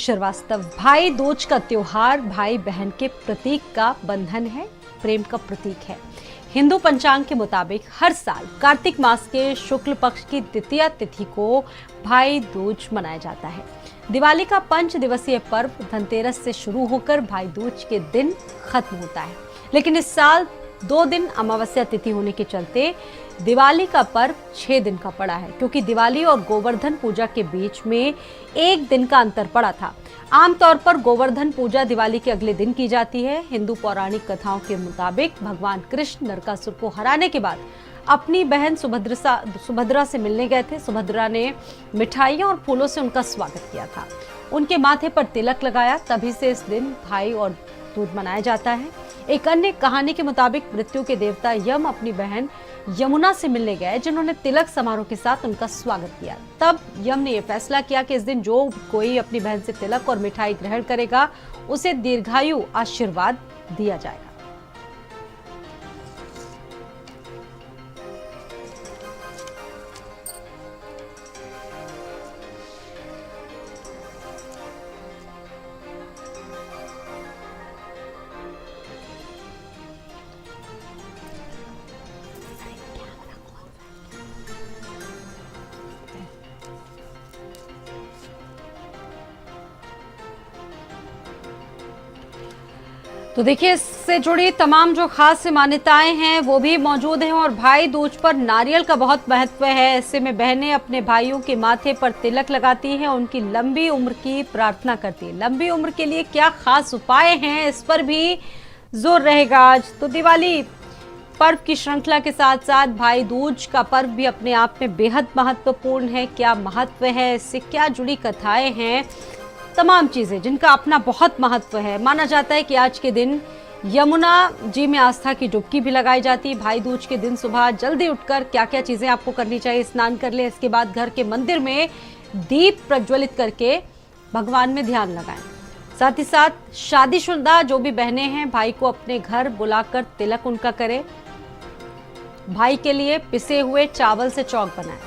श्रीवास्तव। भाई दूज का त्योहार भाई बहन के प्रतीक का बंधन है, प्रेम का प्रतीक है। हिंदू पंचांग के मुताबिक हर साल कार्तिक मास के शुक्ल पक्ष की द्वितीया तिथि को भाई दूज मनाया जाता है। दिवाली का 5 दिवसीय पर्व धनतेरस से शुरू होकर भाई दूज के दिन खत्म होता है, लेकिन इस साल 2 दिन अमावस्या तिथि होने के चलते दिवाली का पर्व 6 दिन का पड़ा है, क्योंकि दिवाली और गोवर्धन पूजा के बीच में 1 दिन का अंतर पड़ा था। आमतौर पर गोवर्धन पूजा दिवाली के अगले दिन की जाती है। हिंदू पौराणिक कथाओं के मुताबिक भगवान कृष्ण नरकासुर को हराने के बाद अपनी बहन सुभद्रा से मिलने गए थे। सुभद्रा ने मिठाइयों और फूलों से उनका स्वागत किया था, उनके माथे पर तिलक लगाया। तभी से इस दिन भाई और दूज मनाया जाता है। एक अन्य कहानी के मुताबिक मृत्यु के देवता यम अपनी बहन यमुना से मिलने गए, जिन्होंने तिलक समारोह के साथ उनका स्वागत किया। तब यम ने यह फैसला किया कि इस दिन जो कोई अपनी बहन से तिलक और मिठाई ग्रहण करेगा उसे दीर्घायु आशीर्वाद दिया जाएगा। तो देखिए, इससे जुड़ी तमाम जो खास मान्यताएं हैं वो भी मौजूद हैं और भाई दूज पर नारियल का बहुत महत्व है। ऐसे में बहनें अपने भाइयों के माथे पर तिलक लगाती हैं, उनकी लंबी उम्र की प्रार्थना करती हैं। लंबी उम्र के लिए क्या खास उपाय हैं, इस पर भी जोर रहेगा आज। तो दिवाली पर्व की श्रृंखला के साथ साथ भाई दूज का पर्व भी अपने आप में बेहद महत्वपूर्ण है। क्या महत्व है, इससे क्या जुड़ी कथाएं हैं, तमाम चीजें जिनका अपना बहुत महत्व है। माना जाता है कि आज के दिन यमुना जी में आस्था की डुबकी भी लगाई जाती है। भाई दूज के दिन सुबह जल्दी उठकर क्या क्या चीजें आपको करनी चाहिए, स्नान कर ले, इसके बाद घर के मंदिर में दीप प्रज्वलित करके भगवान में ध्यान लगाएं। साथ ही साथ शादीशुदा जो भी बहनें हैं, भाई को अपने घर बुलाकर तिलक उनका करें। भाई के लिए पिसे हुए चावल से चौक बनाएं।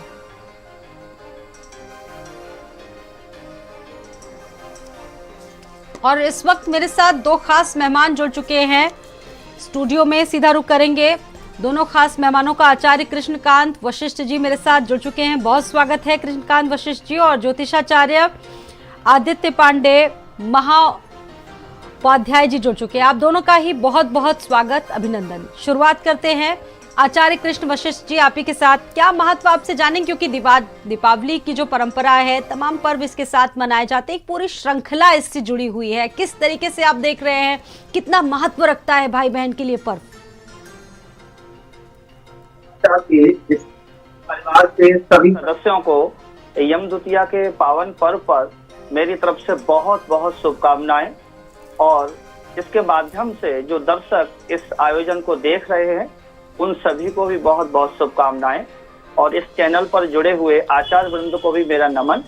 और इस वक्त मेरे साथ 2 खास मेहमान जुड़ चुके हैं स्टूडियो में। सीधा रुख करेंगे दोनों खास मेहमानों का। आचार्य कृष्णकांत वशिष्ठ जी मेरे साथ जुड़ चुके हैं, बहुत स्वागत है कृष्णकांत वशिष्ठ जी। और ज्योतिषाचार्य आदित्य पांडे महाउपाध्याय जी जुड़ चुके हैं। आप दोनों का ही बहुत बहुत स्वागत, अभिनंदन। शुरुआत करते हैं आचार्य कृष्ण वशिष्ठ जी, आप ही के साथ। क्या महत्व आपसे जानें, क्योंकि दीपावली की जो परंपरा है, तमाम पर्व इसके साथ मनाए जाते हैं, एक पूरी श्रृंखला इससे जुड़ी हुई है। किस तरीके से आप देख रहे हैं, कितना महत्व रखता है भाई बहन के लिए पर्व? परिवार के सभी सदस्यों को यम द्वितीया के पावन पर्व पर मेरी तरफ से बहुत बहुत शुभकामनाएं। और इसके माध्यम से जो दर्शक इस आयोजन को देख रहे हैं उन सभी को भी बहुत बहुत शुभकामनाएं। और इस चैनल पर जुड़े हुए आचार्य वृंद को भी मेरा नमन।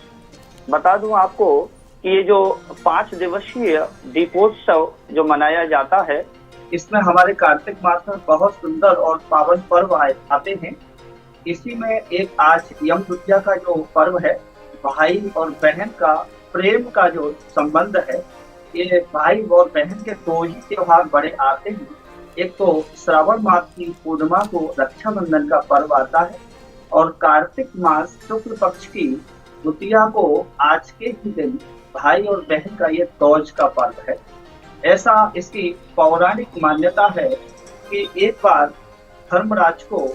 बता दूं आपको कि ये जो 5 दिवसीय दीपोत्सव जो मनाया जाता है, इसमें हमारे कार्तिक मास में बहुत सुंदर और पावन पर्व आते हैं। इसी में एक आज यम द्वितीया का जो पर्व है, भाई और बहन का प्रेम का जो संबंध है, ये भाई और बहन के 2 ही त्योहार बड़े आते हैं। एक तो श्रावण मास की पूर्णिमा को रक्षाबंधन का पर्व आता है, और कार्तिक मास शुक्ल पक्ष की द्वितीया को आज के ही दिन भाई और बहन का ये दूज का पर्व है। ऐसा इसकी पौराणिक मान्यता है कि एक बार धर्मराज को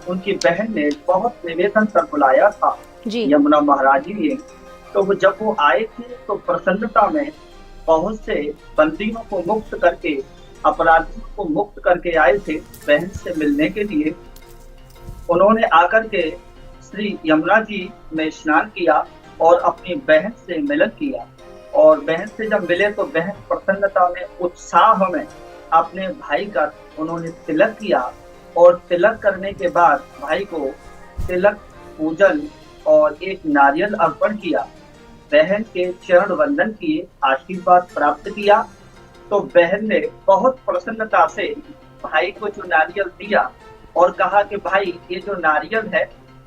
उनकी बहन ने बहुत निवेदन कर बुलाया था यमुना महाराज जी ने। तो जब वो आए थे तो प्रसन्नता में बहुत से बंदियों को मुक्त करके, अपराधियों को मुक्त करके आए थे बहन से मिलने के लिए। उन्होंने आकर के श्री यमुना जी में स्नान किया और अपनी बहन से मिलन किया। और बहन से जब मिले तो बहन प्रसन्नता में, उत्साह में अपने भाई का उन्होंने तिलक किया। और तिलक करने के बाद भाई को तिलक पूजन और एक नारियल अर्पण किया, बहन के चरण वंदन किए, आशीर्वाद प्राप्त किया। तो बहन ने बहुत प्रसन्नता से भाई को जो नारियल दिया और कहा कि भाई ये जो नारियल है,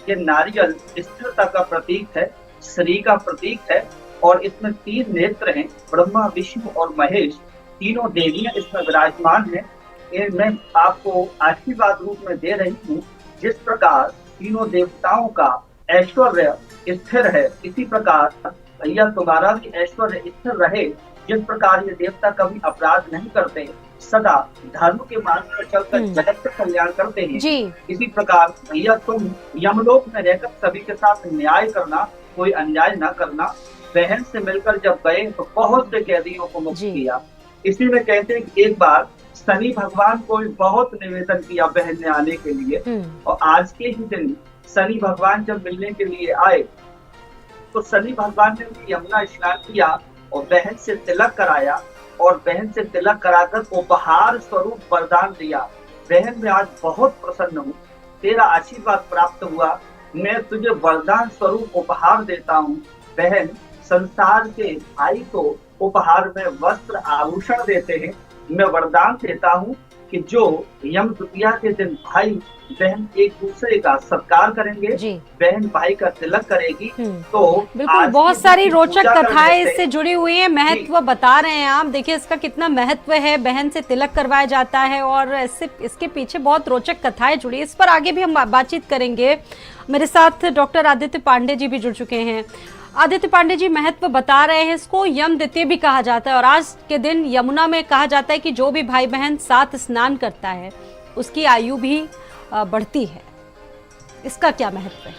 ये नारियल स्थिरता का प्रतीक है, श्री का प्रतीक है, और इसमें 3 नेत्र हैं, ब्रह्मा, विष्णु और महेश, तीनों देवियां इसमें विराजमान हैं। ये मैं आपको आशीर्वाद रूप में दे रही हूँ। जिस प्रकार तीनों देवताओं का ऐश्वर्य स्थिर है, इसी प्रकार भैया तुम्हारा भी ऐश्वर्य स्थिर रहे। जिस प्रकार ये देवता कभी अपराध नहीं करते, सदा धर्म के मार्ग पर चलकर जगत का कल्याण करते हैं, इसी प्रकार भैया तुम यमलोक में रहकर सभी के साथ न्याय करना, कोई अन्याय न करना। बहन से मिलकर जब गए तो बहुत से कैदियों को मुक्त किया। इसी में कहते हैं कि एक बार शनि भगवान को भी बहुत निवेदन किया बहन ने आने के लिए, और आज के ही दिन शनि भगवान जब मिलने के लिए आए तो शनि भगवान ने भी यमुना स्नान किया और बहन से तिलक कराया, और बहन से तिलक कराकर उपहार स्वरूप वरदान दिया। बहन मैं आज बहुत प्रसन्न हूँ, तेरा आशीर्वाद प्राप्त हुआ, मैं तुझे वरदान स्वरूप उपहार देता हूँ। बहन, संसार के भाई को उपहार में वस्त्र आभूषण देते हैं, मैं वरदान देता हूँ कि जो यम द्वितीया के दिन भाई बहन एक दूसरे का सत्कार करेंगे, बहन भाई का तिलक करेगी, तो बिल्कुल बहुत सारी रोचक कथाएं इससे जुड़ी हुई हैं, महत्व बता रहे हैं आप। देखिए इसका कितना महत्व है, बहन से तिलक करवाया जाता है और इसके पीछे बहुत रोचक कथाएं जुड़ी है। इस पर आगे भी हम बातचीत करेंगे। मेरे साथ डॉक्टर आदित्य पांडे जी भी जुड़ चुके हैं। आदित्य पांडे जी, महत्व बता रहे हैं, इसको यम द्वितीया भी कहा जाता है और आज के दिन यमुना में कहा जाता है कि जो भी भाई बहन साथ स्नान करता है उसकी आयु भी बढ़ती है। इसका क्या महत्व है?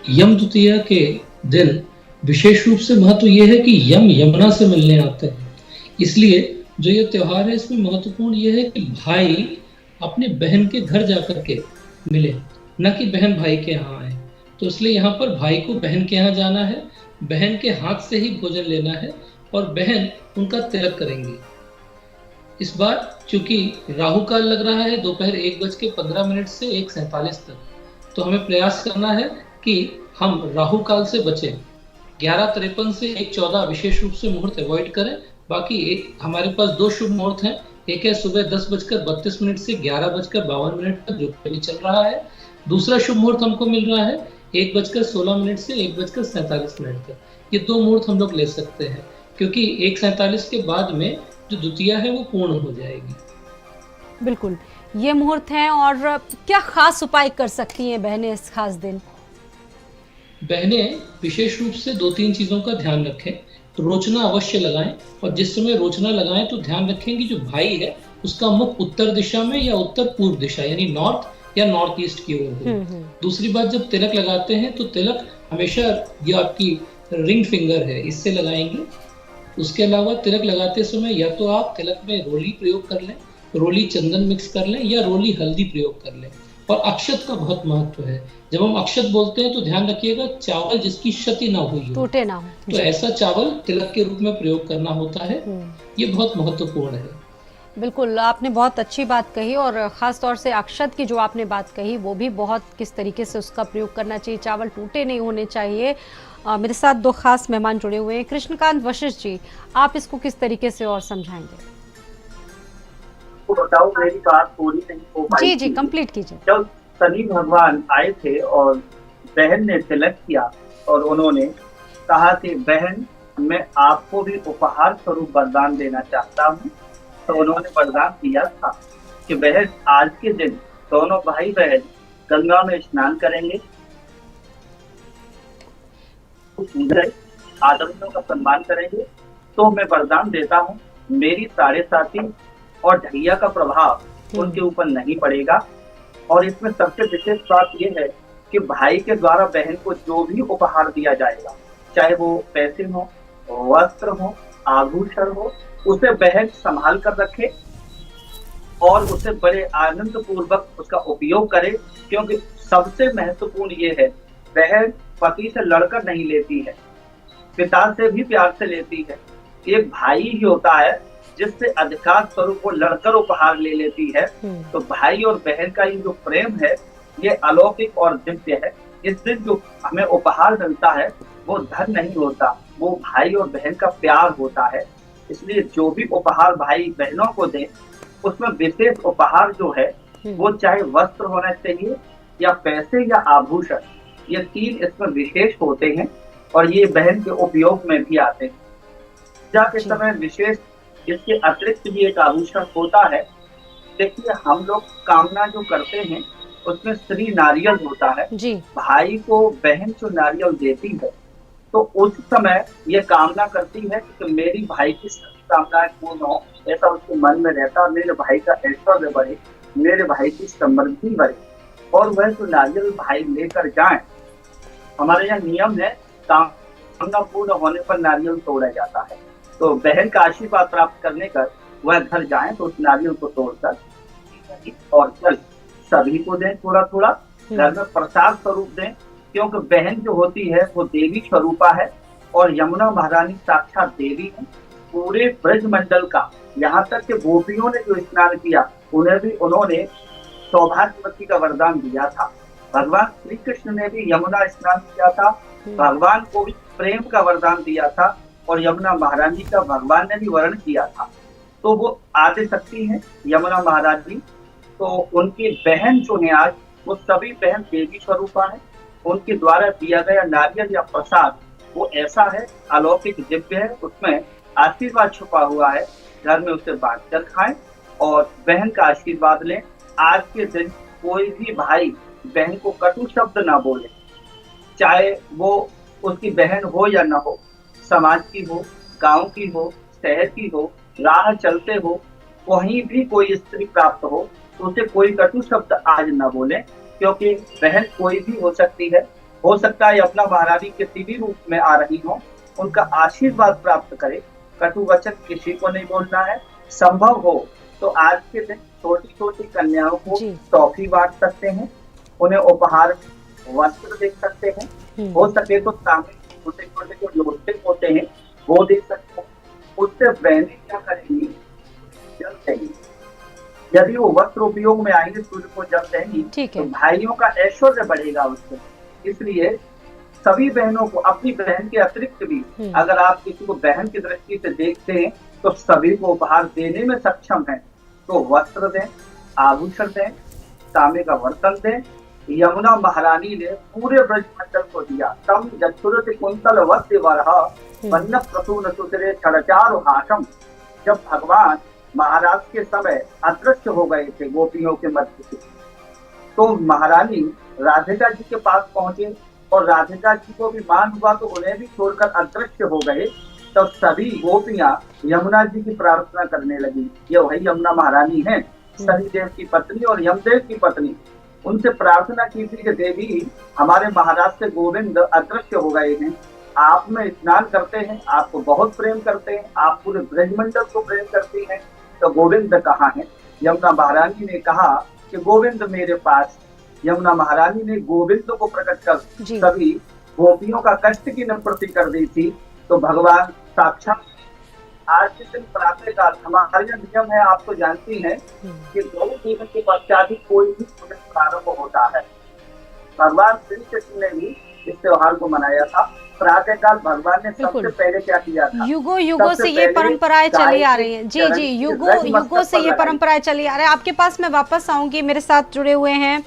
यम द्वितीया के दिन विशेष रूप से महत्व यह है कि यम यमुना से मिलने आते हैं, इसलिए जो ये त्योहार है इसमें महत्वपूर्ण यह है कि भाई अपने बहन के घर जाकर के मिले, न कि बहन भाई के यहाँ आए। तो इसलिए यहाँ पर भाई को बहन के यहाँ जाना है, बहन के हाथ से ही भोजन लेना है और बहन उनका तिलक करेंगी। इस बार चूंकि राहु काल लग रहा है दोपहर 1:15 से 1:47 तक, तो हमें प्रयास करना है कि हम राहु काल से बचें। 11:53 से 1:14 विशेष रूप से मुहूर्त अवॉइड करें। बाकी हमारे पास 2 शुभ मुहूर्त हैं, एक है सुबह 10:32 से 11:52 तक जो भी चल रहा है। दूसरा शुभ मुहूर्त हमको मिल रहा है 1:16 से 1:47 तक। ये 2 मुहूर्त हम लोग ले सकते हैं, क्योंकि 1:47 के बाद में जो द्वितीया है वो पूर्ण हो जाएगी। बिल्कुल, ये मुहूर्त है। और क्या खास उपाय कर सकती हैं बहनें इस खास दिन? बहनें विशेष रूप से 2-3 चीजों का ध्यान रखें। रोचना अवश्य लगाएं, और जिस समय रोचना लगाएं तो ध्यान रखें कि जो भाई है उसका मुख उत्तर दिशा में या उत्तर पूर्व दिशा यानी नॉर्थ या नॉर्थ ईस्ट की ओर हो। दूसरी बात, जब तिलक लगाते हैं तो तिलक हमेशा जो आपकी रिंग फिंगर है इससे लगाएंगे। उसके अलावा तिलक लगाते समय या तो आप तिलक में रोली प्रयोग कर लें, रोली चंदन मिक्स कर लें, या रोली हल्दी प्रयोग कर लें। और अक्षत का बहुत महत्व है। जब हम अक्षत बोलते हैं तो ध्यान रखिएगा चावल जिसकी क्षति ना हुई हो, टूटे ना हो, तो ऐसा चावल तिलक के रूप में प्रयोग करना होता है। ये बहुत महत्वपूर्ण है। बिल्कुल, आपने बहुत अच्छी बात कही, और ख़ास तौर से अक्षत की जो आपने बात कही वो भी बहुत किस तरीके से उसका प्रयोग करना चाहिए, चावल टूटे नहीं होने चाहिए। मेरे साथ 2 खास मेहमान जुड़े हुए हैं। कृष्णकांत वशिष्ठ जी, आप इसको किस तरीके से और समझाएंगे? बताओ, मेरी बात पूरी नहीं हो पाई। जी कंप्लीट कीजिए। जब शनि भगवान आए थे और बहन ने तिलक किया और उन्होंने कहा कि बहन मैं आपको भी उपहार स्वरूप वरदान देना चाहता हूँ, तो उन्होंने वरदान दिया था कि बहन आज के दिन दोनों भाई बहन गंगा में स्नान करेंगे, आदमियों का सम्मान करेंगे। तो मैं वरदान देता हूँ मेरी साढ़े साथी और ढैया का प्रभाव उनके ऊपर नहीं पड़ेगा। और इसमें सबसे विशेष बात यह है कि भाई के द्वारा बहन को जो भी उपहार दिया जाएगा, चाहे वो पैसे हो, वस्त्र हो, आभूषण हो, उसे बहन संभाल कर रखे और उसे बड़े आनंद पूर्वक उसका उपयोग करे। क्योंकि सबसे महत्वपूर्ण ये है, बहन पति से लड़कर नहीं लेती है, पिता से भी प्यार से लेती है। एक भाई ही होता है जिससे अधिकार स्वरूप वो लड़कर उपहार ले लेती है। तो भाई और बहन का ये जो प्रेम है ये अलौकिक और दिव्य है। इस दिन जो हमें उपहार मिलता है वो धन नहीं होता, वो भाई और बहन का प्यार होता है। इसलिए जो भी उपहार भाई बहनों को दें उसमें विशेष उपहार जो है वो चाहे वस्त्र होना चाहिए या पैसे या आभूषण, ये 3 इसमें विशेष होते हैं। और ये बहन के उपयोग में भी आते हैं। पूजा के जी। समय विशेष इसके अतिरिक्त भी एक आभूषण होता है। देखिए, हम लोग कामना जो करते हैं उसमें श्री नारियल होता है। जी। भाई को बहन जो नारियल देती है तो उस समय ये कामना करती है कि मेरी भाई की सभी कामनाएं पूर्ण हो, ऐसा उसके मन में रहता है। मेरे भाई का ऐश्वर्य बढ़े, मेरे भाई की समृद्धि बढ़े, और वह जो नारियल भाई लेकर जाए। हमारे यहाँ नियम है, कामना पूर्ण होने पर नारियल तोड़ा जाता है। तो बहन का आशीर्वाद प्राप्त करने कर वह घर जाए तो उस नारियल को तोड़कर और जल सभी को दें, थोड़ा थोड़ा घर में प्रसाद स्वरूप दें, क्योंकि बहन जो होती है वो देवी स्वरूपा है और यमुना महारानी साक्षात देवी है। पूरे ब्रज मंडल का, यहाँ तक कि गोपियों ने जो स्नान किया उन्हें भी उन्होंने सौभाग्यवती का वरदान दिया था। भगवान श्री कृष्ण ने भी यमुना स्नान किया था, भगवान को भी प्रेम का वरदान दिया था, और यमुना महारानी का भगवान ने भी वर्ण किया था। तो वो आदि शक्ति है यमुना महारानी। तो उनकी बहन जो है आज, वो सभी बहन देवी स्वरूपा है। उनके द्वारा दिया गया नारियल या प्रसाद वो ऐसा है, अलौकिक दिव्य है, उसमें आशीर्वाद छुपा हुआ है। घर में उसे बांट कर खाएं और बहन का आशीर्वाद लें। आज के दिन कोई भी भाई बहन को कटु शब्द ना बोले, चाहे वो उसकी बहन हो या ना हो, समाज की हो, गांव की हो, शहर की हो, राह चलते हो, कहीं भी कोई स्त्री प्राप्त हो तो उसे कोई कटु शब्द आज न बोले, क्योंकि बहन कोई भी हो सकती है। हो सकता है अपना महारानी किसी भी रूप में आ रही हो, उनका आशीर्वाद प्राप्त करे। कटु वचन किसी को नहीं बोलना है। संभव हो तो आज के दिन छोटी छोटी कन्याओं को टॉफी बांट सकते हैं, उन्हें उपहार वस्त्र दे सकते हैं। हो सके तो तांबे छोटे छोटे जो लोटे होते हैं वो दे सकते हैं। उससे बहनें क्या करेंगी, जल देंगी। यदि वो वस्त्र उपयोग में आएंगे, सूर्य को जल देंगी, तो भाइयों का ऐश्वर्य बढ़ेगा उससे। इसलिए सभी बहनों को, अपनी बहन के अतिरिक्त भी अगर आप किसी को बहन की दृष्टि से देखते हैं तो सभी को उपहार देने में सक्षम है, तो वस्त्र दें, आभूषण दें, तांबे का बर्तन दें। यमुना महारानी ने पूरे ब्रजमंडल को दिया। तम जक्षुरति कुंतल वस्य वरह वन्न प्रसून सुतरे छड़चारु हासम। जब भगवान महाराज के समय अदृश्य हो गए थे गोपियों के मध्य से, तो महारानी राधिका जी के पास पहुंचे और राधिका जी को भी मान हुआ तो उन्हें भी छोड़कर अदृश्य हो गए। तब सभी गोपियां यमुना जी की प्रार्थना करने लगी। ये वही यमुना महारानी है, शनिदेव की पत्नी और यमदेव की पत्नी। उनसे प्रार्थना की थी कि देवी, हमारे महाराज से गोविंद अदृश्य हो गए हैं, आप में स्नान करते हैं, आपको बहुत प्रेम करते हैं, आप पूरे ब्रजमंडल को प्रेम करती हैं, तो गोविंद कहाँ है? यमुना महारानी ने कहा कि गोविंद मेरे पास। यमुना महारानी ने गोविंद को प्रकट कर सभी गोपियों का कष्ट की निवृत्ति कर दी थी। तो भगवान साक्षात आज के दिन प्रातः काल, हमारे यहाँ नियम है, आप तो जानती हैं कि 2 दिन के पश्चात ही कोई भी पूजन प्रारंभ होता है। भगवान श्री कृष्ण ने भी इस त्योहार को मनाया था। प्रातः काल भगवान ने सबसे पहले क्या किया था? युगों से ये परंपराएं चली आ रही है। जी, युगों से ये परंपराएं चली आ रही है। आपके पास मैं वापस आऊंगी, मेरे साथ जुड़े हुए हैं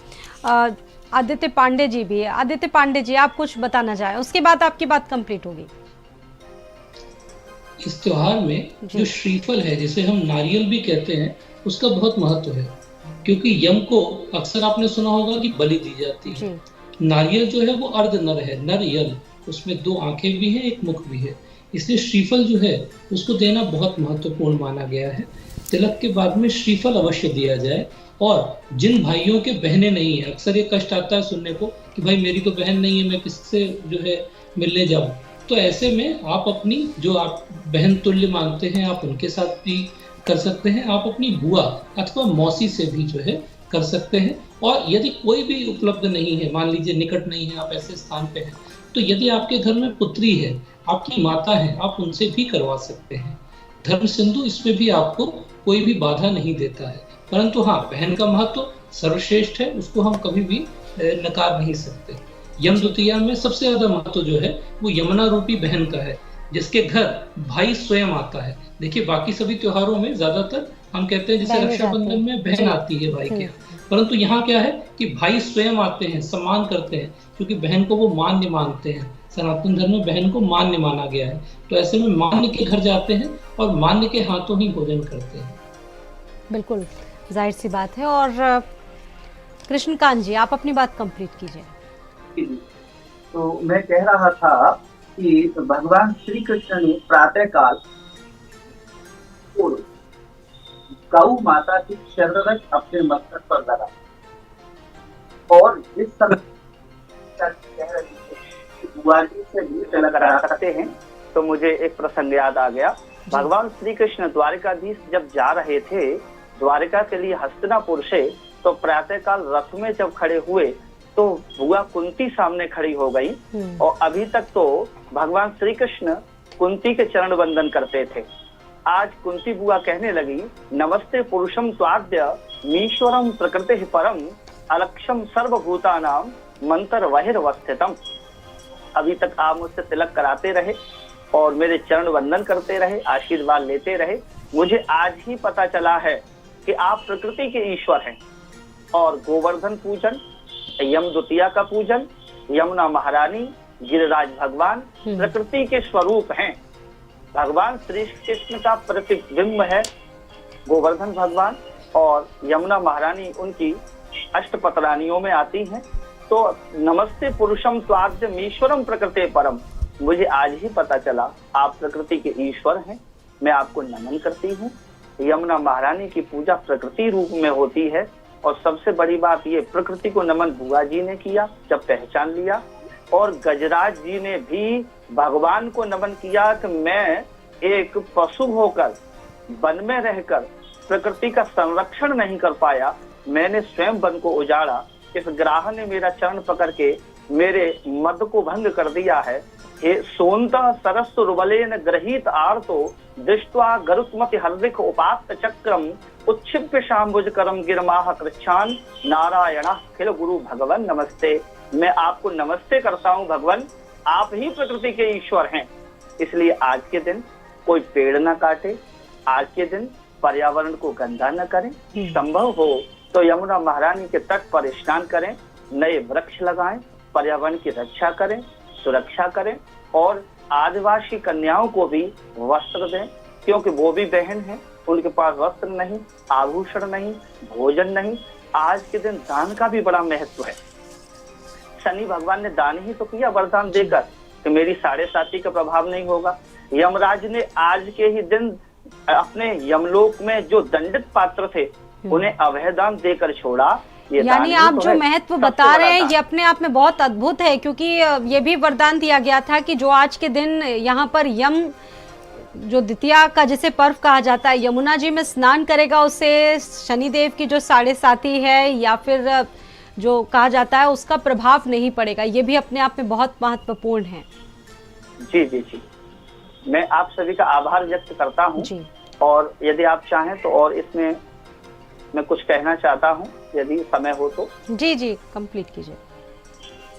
आदित्य पांडे जी भी है। आदित्य पांडे जी, आप कुछ बताना चाहें, उसके बाद आपकी बात कंप्लीट होगी। इस त्योहार में जो श्रीफल है, जिसे हम नारियल भी कहते हैं, उसका बहुत महत्व है, क्योंकि यम को अक्सर आपने सुना होगा कि बलि दी जाती है। नारियल जो है वो अर्ध नर है, नर यल, उसमें 2 आंखें भी हैं, एक मुख भी है, इसलिए श्रीफल जो है उसको देना बहुत महत्वपूर्ण माना गया है। तिलक के बाद में श्रीफल अवश्य दिया जाए। और जिन भाइयों के बहनें नहीं है, अक्सर ये कष्ट आता है सुनने को कि भाई मेरी तो बहन नहीं है, मैं किससे जो है मिलने जाऊं, तो ऐसे में आप अपनी जो आप बहन तुल्य मानते हैं, आप उनके साथ भी कर सकते हैं। आप अपनी बुआ अथवा मौसी से भी जो है कर सकते हैं। और यदि कोई भी उपलब्ध नहीं है, मान लीजिए निकट नहीं है, आप ऐसे स्थान पे हैं, तो यदि आपके घर में पुत्री है, आपकी माता है, आप उनसे भी करवा सकते हैं। धर्म सिंधु इसमें भी आपको कोई भी बाधा नहीं देता है। परंतु हाँ, बहन का महत्व सर्वश्रेष्ठ है, उसको हम कभी भी नकार नहीं सकते। यम द्वितीया में सबसे ज्यादा महत्व जो है वो यमुना रूपी बहन का है, जिसके घर भाई स्वयं आता है। देखिए, बाकी सभी त्योहारों में ज्यादातर हम कहते हैं जैसे रक्षाबंधन में बहन आती है भाई के, परंतु यहाँ क्या है कि भाई स्वयं आते हैं, सम्मान करते हैं, क्योंकि बहन को वो मान्य मानते हैं, सनातन धर्म में बहन को मान्य माना गया है। तो ऐसे में मान्य के घर जाते हैं और मान्य के हाथों ही भोजन करते हैं। बिल्कुल जाहिर सी बात है। और कृष्णकांत जी, आप अपनी बात कंप्लीट कीजिए। तो मैं कह रहा था कि भगवान श्री कृष्ण ने प्रातःकाल गौ माता की शररत अपने मस्तक पर लगा और जिस समय कह रही थी कि बुआ जी से भी तिलक लगाते हैं, तो मुझे एक प्रसंग याद आ गया। भगवान श्री कृष्ण द्वारिकाधीश जब जा रहे थे द्वारिका के लिए हस्तिनापुर से, तो प्रातःकाल रथ में जब खड़े हुए तो बुआ कुंती सामने खड़ी हो गई। और अभी तक तो भगवान श्री कृष्ण कुंती के चरण वंदन करते थे। आज कुंती बुआ कहने लगी, नमस्ते पुरुषम त्वाद्य मीश्वरम प्रकृति परम अलक्षम सर्वभूतानाम मंत्र वहिर्वस्थितम। अभी तक आप मुझसे तिलक कराते रहे और मेरे चरण वंदन करते रहे, आशीर्वाद लेते रहे। मुझे आज ही पता चला है कि आप प्रकृति के ईश्वर हैं। और गोवर्धन पूजन, यम द्वितीया का पूजन, यमुना महारानी, गिरिराज भगवान प्रकृति के स्वरूप हैं। भगवान श्री कृष्ण का प्रतिबिंब है गोवर्धन भगवान, और यमुना महारानी उनकी अष्टपत्रानियों में आती हैं। तो नमस्ते पुरुषम त्वाद्य मीश्वरम प्रकृति परम, मुझे आज ही पता चला आप प्रकृति के ईश्वर हैं। मैं आपको नमन करती हूँ। यमुना महारानी की पूजा प्रकृति रूप में होती है। और सबसे बड़ी बात ये, प्रकृति को नमन बुआ जी ने किया जब पहचान लिया, और गजराज जी ने भी भगवान को नमन किया कि मैं एक पशु होकर वन में रहकर प्रकृति का संरक्षण नहीं कर पाया, मैंने स्वयं वन को उजाड़ा। इस ग्राह ने मेरा चरण पकड़ के मेरे मद को भंग कर दिया है। हे सोनता सरस्व रुबलेन ग्रहीत आर्तो दृष्ट्वा गरुत्मति हर्दिक उपात्त चक्रम उच्छिप्य शाम्बुज करम गिरमाह कृच्छान नारायण खिल गुरु भगवन नमस्ते। मैं आपको नमस्ते करता हूँ भगवान, आप ही प्रकृति के ईश्वर हैं। इसलिए आज के दिन कोई पेड़ न काटे, आज के दिन पर्यावरण को गंदा न करें, संभव हो तो यमुना महारानी के तट पर स्नान करें, नए वृक्ष लगाएं, पर्यावरण की रक्षा करें, सुरक्षा करें, और आदिवासी कन्याओं को भी वस्त्र दें, क्योंकि वो भी बहन हैं, उनके पास वस्त्र नहीं, आभूषण नहीं, भोजन नहीं। आज के दिन दान का भी बड़ा महत्व है। शनि भगवान ने दान ही तो किया वरदान देकर कि मेरी 7.5 का प्रभाव नहीं होगा। यमराज ने आज के ही दिन अपने यमलोक में जो दंडित पात्र थे उन्हें अभयदान देकर छोड़ा। यानी आप जो महत्व बता रहे हैं ये अपने आप में बहुत अद्भुत है, क्योंकि ये भी वरदान दिया गया था कि जो आज के दिन यहाँ पर यम जो द्वितीया का जिसे पर्व कहा जाता है, यमुना जी में स्नान करेगा, उससे शनिदेव की जो 7.5 है या फिर जो कहा जाता है उसका प्रभाव नहीं पड़ेगा। ये भी अपने आप में बहुत महत्वपूर्ण है। जी जी जी, मैं आप सभी का आभार व्यक्त करता हूँ। और यदि आप चाहें तो और इसमें मैं कुछ कहना चाहता हूँ, यदि समय हो तो। जी जी, कंप्लीट कीजिए।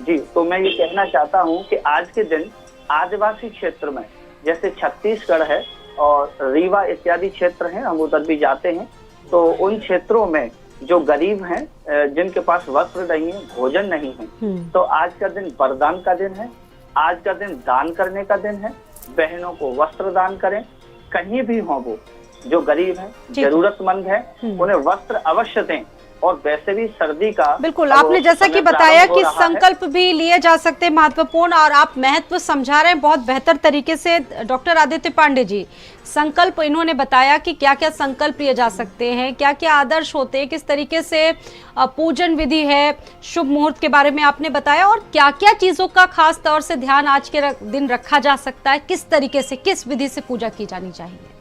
जी, तो मैं ये कहना चाहता हूँ कि आज के दिन आदिवासी क्षेत्र में, जैसे छत्तीसगढ़ है और रीवा इत्यादि क्षेत्र हैं, हम उधर भी जाते हैं, तो उन क्षेत्रों में जो गरीब हैं, जिनके पास वस्त्र नहीं है, भोजन नहीं है, तो आज का दिन वरदान का दिन है। आज का दिन दान करने का दिन है। बहनों को वस्त्र दान करें, कहीं भी हो वो जो गरीब है, जरूरतमंद है, उन्हें वस्त्र अवश्य दें। और वैसे भी सर्दी का बिल्कुल आपने जैसा कि बताया कि संकल्प भी लिए जा सकते हैं महत्वपूर्ण, और आप महत्व समझा रहे हैं बहुत बेहतर तरीके से। डॉक्टर आदित्य पांडे जी, संकल्प इन्होंने बताया कि क्या क्या संकल्प लिए जा सकते हैं, क्या क्या आदर्श होते हैं, किस तरीके से पूजन विधि है, शुभ मुहूर्त के बारे में आपने बताया, और क्या क्या चीजों का खास तौर से ध्यान आज के दिन रखा जा सकता है, किस तरीके से, किस विधि से पूजा की जानी चाहिए।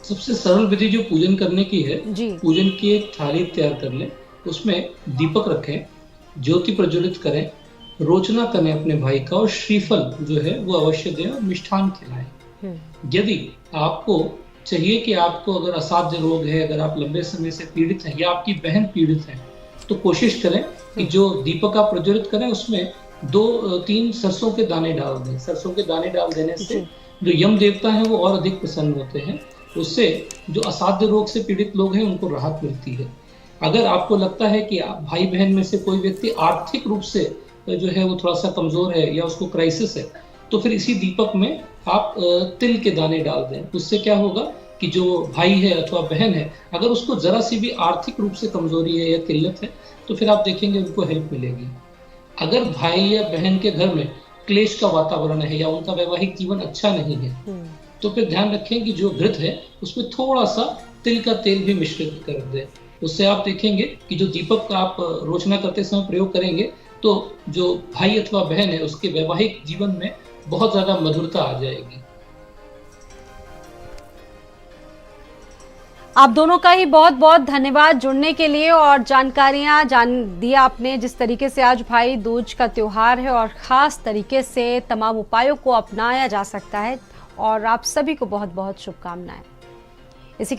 सबसे सरल विधि जो पूजन करने की है, पूजन की एक थाली तैयार कर लें, उसमें दीपक रखें, ज्योति प्रज्वलित करें, रोचना करें अपने भाई का, और श्रीफल जो है वो अवश्य दें और मिष्ठान खिलाएं। यदि आपको चाहिए कि आपको अगर असाध्य रोग है, अगर आप लंबे समय से पीड़ित हैं या आपकी बहन पीड़ित है, तो कोशिश करें कि जो दीपक आप प्रज्वलित करें उसमें 2-3 सरसों के दाने डाल दें। सरसों के दाने डाल देने से जो यम देवता है वो और अधिक प्रसन्न होते हैं। उससे जो असाध्य रोग से पीड़ित लोग हैं उनको राहत मिलती है। अगर आपको लगता है कि भाई बहन में से कोई व्यक्ति आर्थिक रूप से जो है वो थोड़ा सा कमजोर है या उसको क्राइसिस है, तो फिर इसी दीपक में आप तिल के दाने डाल दें। उससे क्या होगा कि जो भाई है अथवा बहन है, अगर उसको जरा सी भी आर्थिक रूप से कमजोरी है या किल्लत है, तो फिर आप देखेंगे उनको हेल्प मिलेगी। अगर भाई या बहन के घर में क्लेश का वातावरण है या उनका वैवाहिक जीवन अच्छा नहीं है, तो फिर ध्यान रखें कि जो घृत है उसमें थोड़ा सा तिल का तेल भी मिश्रित कर दें। उससे आप देखेंगे कि जो दीपक का आप रोचना करते समय प्रयोग करेंगे, तो जो भाई अथवा बहन है उसके वैवाहिक जीवन में बहुत ज्यादा मधुरता आ जाएगी। आप दोनों का ही बहुत बहुत धन्यवाद जुड़ने के लिए और जानकारियां जान दिया आपने। जिस तरीके से आज भाई दूज का त्योहार है और खास तरीके से तमाम उपायों को अपनाया जा सकता है, और आप सभी को बहुत बहुत शुभकामनाएं। इसी